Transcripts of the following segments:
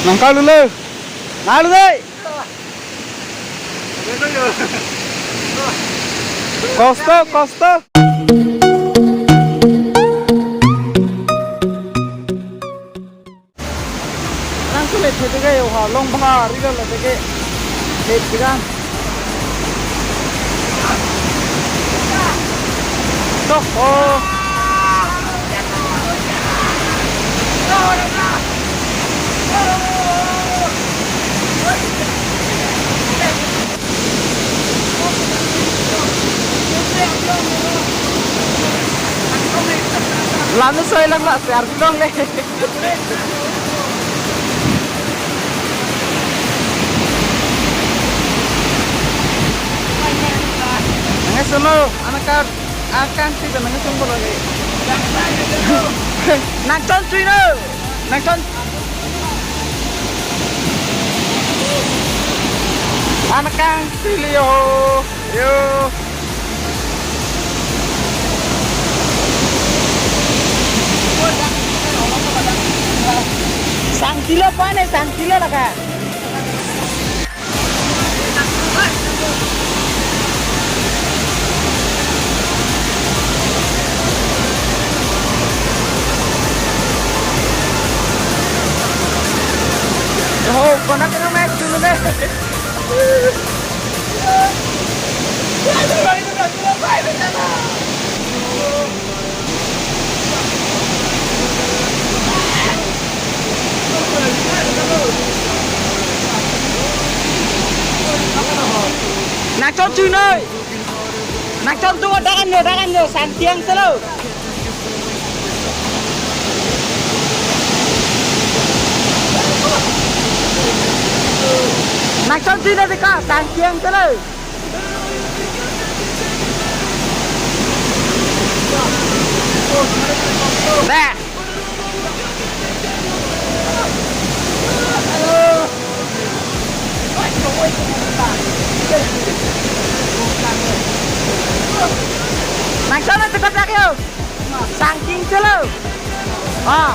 Nangkal dulu. Nah lu deh. Kosto. Langsung lihat itu kayak long bahar itu lah kayak lihat kan. Tuh, oh. Lanu soy lang lah, share dong nih. Nangis solo, anak akan sih nangis solo lagi. Nakton cuy no, nakton. Anak kang silio, yo. Sang kilo apa nih? Sang kilo lah kak. Oh, konak kena match dulu deh. Nak chọn chui nơi, nak chọn tu dagan nyo, santiang selalu. Nak chọn chui nơi kak, santiang selalu. Nah. Nang sana dekat lagi yo. Saking selo. Ah.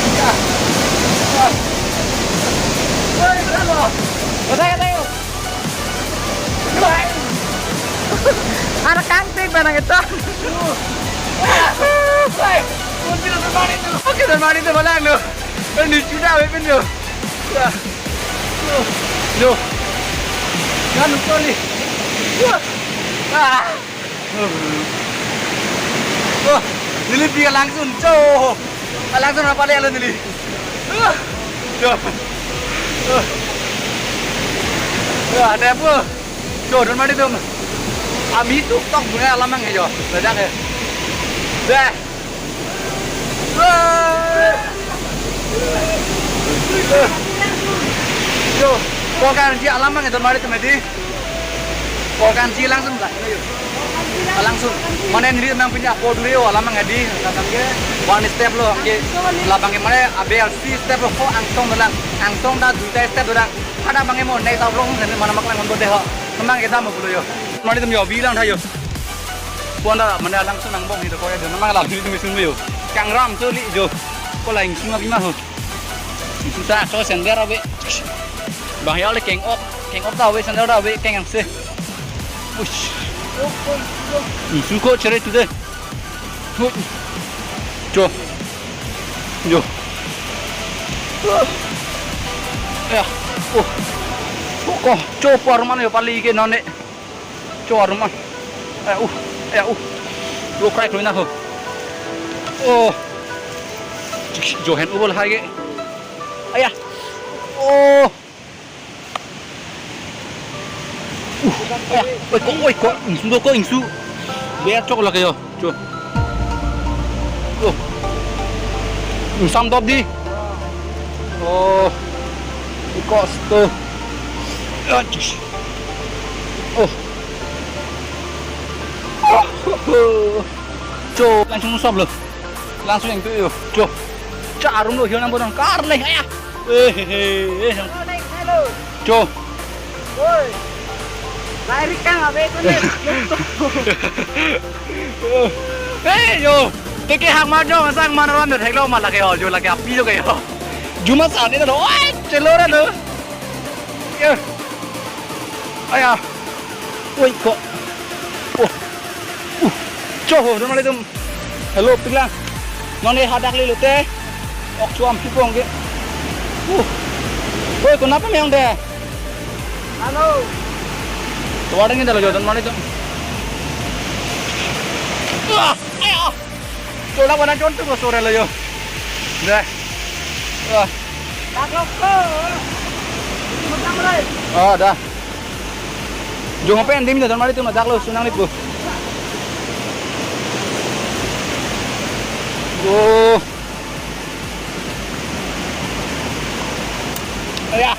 Kata. Anak kanting barang itu. Oke, dan mari itu malang lo. Ini sudah wepin lo. Lo. Jangan lupa nih. Wah, Nili dia langsung cow. Langsung apa dia lo Nili? Ada apa? Cow, dan mari itu. Ami itu tok punya alam yang hijau. Ledak ya. Dah. Yo, pokan si alam yang itu mari tu medi. Pokan si langsung tak? Langsung. Mana ini memang punya podrio alam yang edi. Katanya one step lo, ke lapang mana ABLC step lo, kau angtong dah dua step orang. Ada bangke mau naik tablong dan mana maklang untuk deh. Memang kita mau bulu yo. Mari tu yo bilang dah yo. Puan dah mana langsung nangbong itu kau ya. Memang lah ini tu mesin yo. Kang ram tu li jo. Kau lain semua bima ho. Susah so sender abe. Bang ya le keng op tahu abe sender abe keng yang se. Ush. Isu kau cerai tu deh. Jo. Ya. Kok coba rumah yo pali ke none. Coba rumah. Lu crack lu nak ho. Oh. Johan ubol hai ke. Ayah. Oh. Kok insu. Biar cok lah kayo. Coba. Oh. Sam top di. Oh. Ikut tu. Oh. Coba langsung sob lo. Langsung yang tu yo. Coba. Carum lo hilang bodoh kar nih ayah. Coba. Lari kan abe ko ni. yo cái hàng mà cho mà sang mà nó làm được thấy đâu mà là cái họ rồi là cái pi cho cái họ chúng mà sản đấy nó ôi trời lơ ra nữa ai à ôi có cho hồ nó lấy tôm hello pin lang nó này hadak lấy lute ok chuam phi pong cái ôi con nắp mấy ông đây Halo. tuh ada yang dalam jodoh mana itu tôi đang còn trốn từ sore rồi đây Tak loko. Macam mana? dah jom apa yang dimana dan itu nak lo sunang itu ya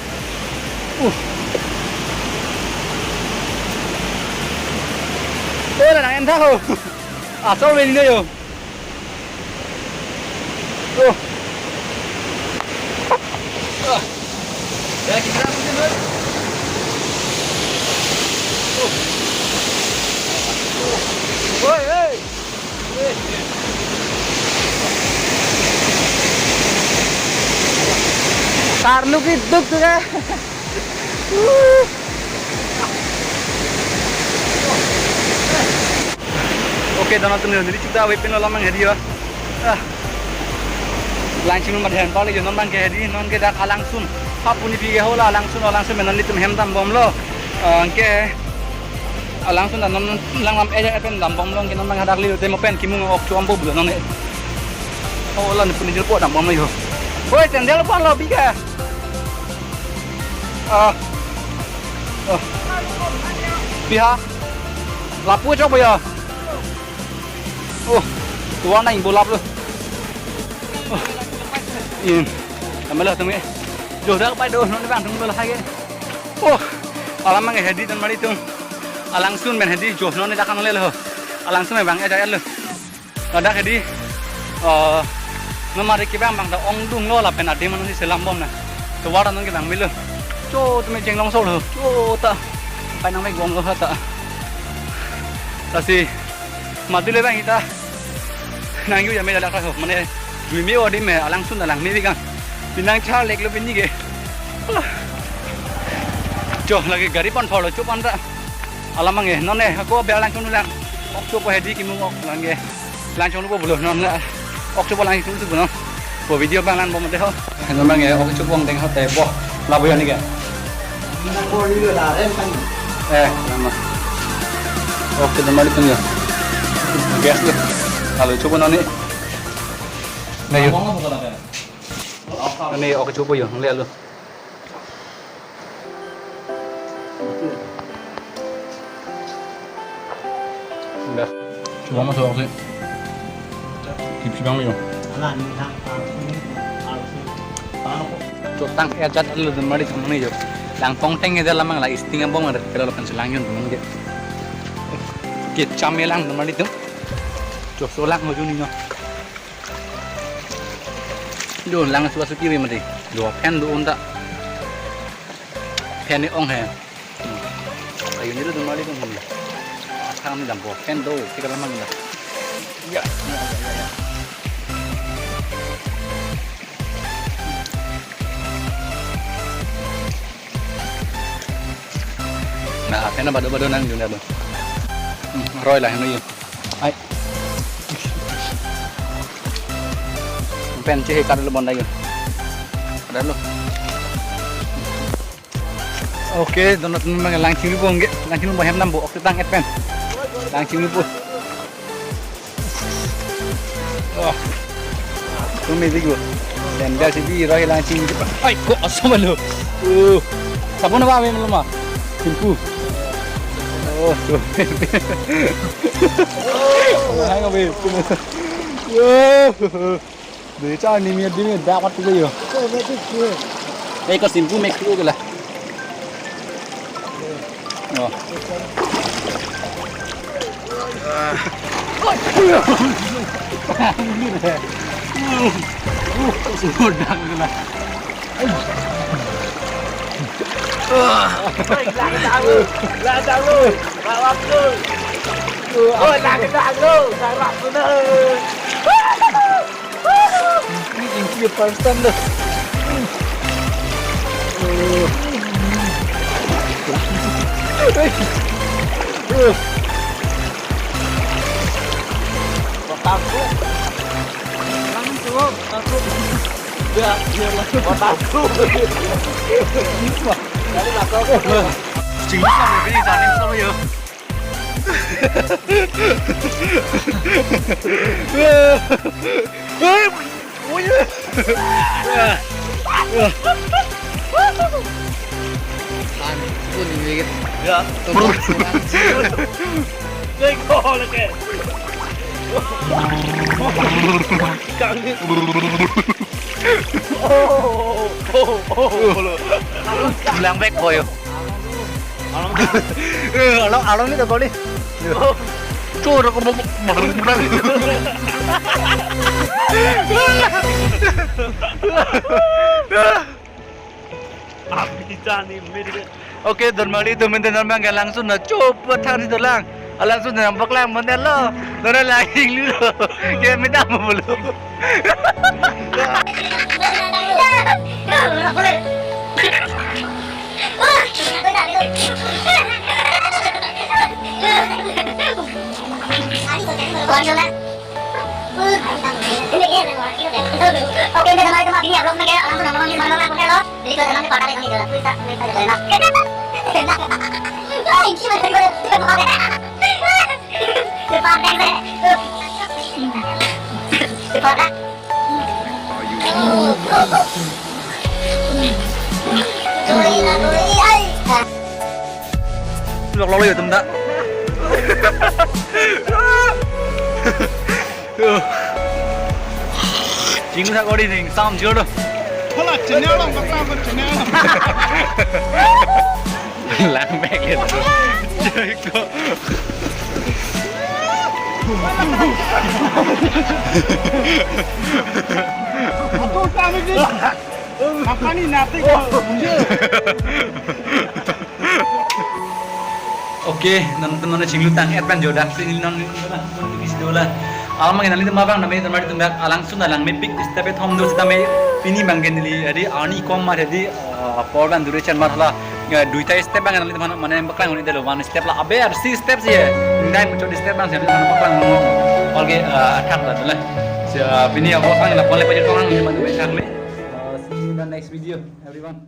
tôi là thằng em thắc không sau bên đây rồi ya kita mungkin dulu oi Carlo gitu tuh kan oke dono tuh nih kita wipin lo lamang hadi ya langsung nomor hand paling non bang ke hadi non ke dak langsung apuni pi hola langsung menan litum hemdam bom lo ke langsung dan non lang aja pen dam bom lo ke non bang hadak li te mo pen kimu ok chuam bo bulan non ne hola ni puni jelpo dam bom lo yo oi sendel pon lo biga piha lapu cho bây giờ tua này bồ lap luôn tambah lah tumi jodoh apa itu nanti bang tunggu lah lagi alam mang hedi dan mari tung langsung men hedi jodoh nanti dah kan oleh lo langsung bang aja lo ada hedi nomor kita bang dah ongdung lo lah penadi mana sih selam bom nah tua orang nanti bang milu cho tumi jeng long solo cho tak pai nang mai gom lo tak tapi mati le bang kita nang yu ya me dak lah mana dui mi odi me langsung dah lang mi kan pinang cha lek lo pin ni ke jo lagi gari pon follow chu pon ta alamang e non ne ko be langsung lang ok chu po hedi kimu ok lang ge langsung ko bulo non la ok chu po lang chu bu no po video bang lan bo mo de ho non bang e ok chu pong deng ho te bo la bo ni ke Nang ko ni dah em kan. lama oke dan balik ya gas lu kalau coba noni nah yuk ini oke coba yuk lihat lu udah coba masuk oke kip bang yuk Alan ni tak. cotang ejat lu dan balik kemana yuk lang pongteng itu lamang lah istingan bom ada kalau kan selangjun teman ke kit camelang teman itu cok solak mau juni no do lang suka suki we mati do pen do unta pen ni ong he ayo ni do teman itu ngomong kami dalam pen do kita lamang dah ya nah pen bado nang junda do roy lah ini ai pen cih kar lebon lagi ada lo oke donat memang langsung ni pun langsung bah hem nambo ok tang et pen langsung ni pun tu me digo dan dah sini roy langsung ni ai kok asam lo sabun apa me lemah timpu tuh hai ngọc về để cho anh miệt đi đã bắt cái gì rồi đây có xin phu mẹ kêu cái này semua dah cái này Ladang lu. Rawat lu. Oh, ladang lu. Sarap lu. Ini ingki pastan dah. Aku. Langsung. Aku. Ya, iyalah. Aku. Dari aku. Chính là một cái gì dàn em sao bây giờ? Tan, pun ini gitu. Ya, Đây co là kìa. Căng Bilang back boy. Along ni dah boleh. Cur aku mau Oke, Dharmali itu minta nama yang langsung nak coba tarik tu lang. Langsung nampak lang mana lo. Nora lagi lu. Kita minta apa belum? Oke, udah sama itu mah ini ya belum kayak langsung ngomongin mana lah pakai lo. Jadi kalau dalamnya kotak ini jalan bisa jalan. Ah, ini gimana gue? Cepat deh. Cepat. Lọc lọc rồi tụi ta. Chính xác có đi thì xong chưa đâu. Thôi là chỉ neo lòng các sao vẫn chỉ neo lòng. Lãng mẹ kìa. Chơi cơ. Aku kami ni. Apa ni nanti kau? Oke, teman-teman cinglu tang advan jodak sing non dola. Alam mengenali tema bang namanya teman itu langsung dalang mepik step thom do kita me pini mangenili adi ani kom mar adi porban duration marhala duita step bang ngenali teman mana yang bakal ngenali dulu one step lah abe ada si step sih ya ngai muncul di step bang jadi teman bakal ngomong oke attack lah dulu pini apa sang lah boleh pajak orang teman teman see you in the next video everyone